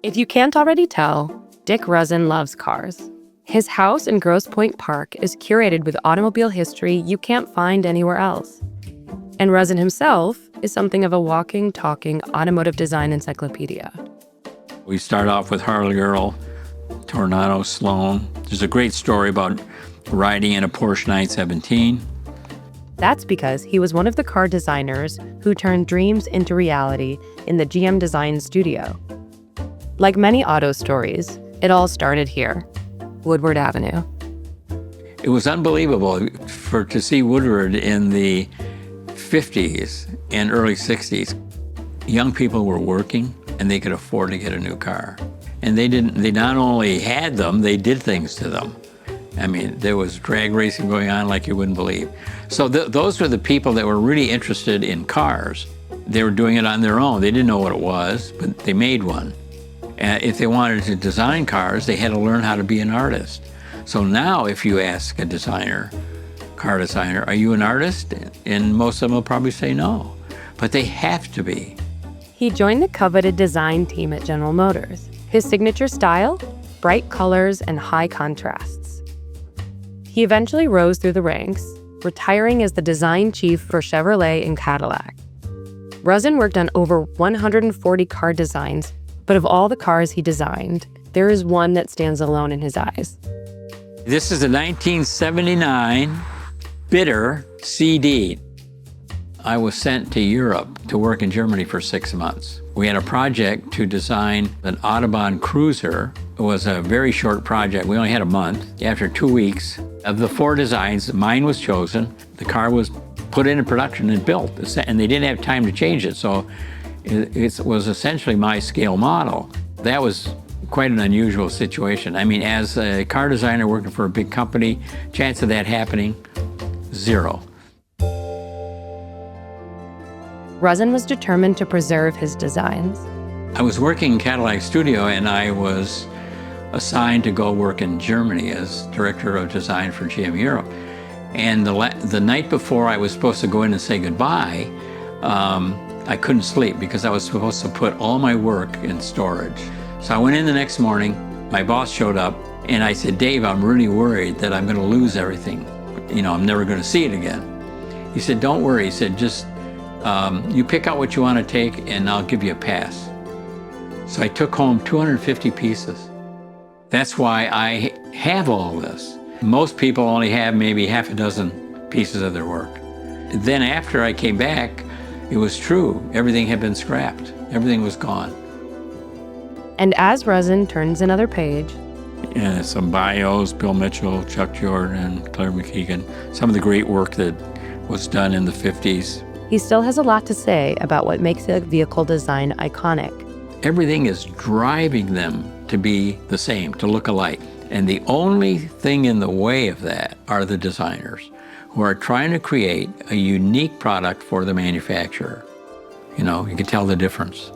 If you can't already tell, Dick Ruzzin loves cars. His house in Grosse Pointe Park is curated with automobile history you can't find anywhere else. And Ruzzin himself is something of a walking, talking automotive design encyclopedia. We start off with Harley Earl, Tornado Sloan. There's a great story about riding in a Porsche 917. That's because he was one of the car designers who turned dreams into reality in the GM design studio. Like many auto stories, it all started here, Woodward Avenue. It was unbelievable to see Woodward in the 50s and early 60s. Young people were working and they could afford to get a new car. And they not only had them, they did things to them. I mean, there was drag racing going on like you wouldn't believe. So those were the people that were really interested in cars. They were doing it on their own. They didn't know what it was, but they made one. If they wanted to design cars, they had to learn how to be an artist. So now if you ask a designer, car designer, are you an artist? And most of them will probably say no, but they have to be. He joined the coveted design team at General Motors. His signature style? Bright colors and high contrasts. He eventually rose through the ranks, retiring as the design chief for Chevrolet and Cadillac. Ruzzin worked on over 140 car designs, but of all the cars he designed, there is one that stands alone in his eyes. This is a 1979 Bitter CD. I was sent to Europe to work in Germany for 6 months. We had a project to design an Autobahn cruiser. It was a very short project. We only had a month. After 2 weeks, of the 4 designs, mine was chosen. The car was put into production and built, and they didn't have time to change it. So it was essentially my scale model. That was quite an unusual situation. I mean, as a car designer working for a big company, chance of that happening, 0. Ruzzin was determined to preserve his designs. I was working in Cadillac Studio, and I was assigned to go work in Germany as director of design for GM Europe. And the night before I was supposed to go in and say goodbye, I couldn't sleep because I was supposed to put all my work in storage. So I went in the next morning, my boss showed up, and I said, Dave, I'm really worried that I'm gonna lose everything. You know, I'm never gonna see it again. He said, don't worry. He said, just you pick out what you wanna take and I'll give you a pass. So I took home 250 pieces. That's why I have all this. Most people only have maybe half a dozen pieces of their work. Then after I came back, it was true. Everything had been scrapped. Everything was gone. And as Ruzzin turns another page, yeah, some bios, Bill Mitchell, Chuck Jordan, Claire McKeegan, some of the great work that was done in the 50s. He still has a lot to say about what makes a vehicle design iconic. Everything is driving them to be the same, to look alike. And the only thing in the way of that are the designers who are trying to create a unique product for the manufacturer. You know, you can tell the difference.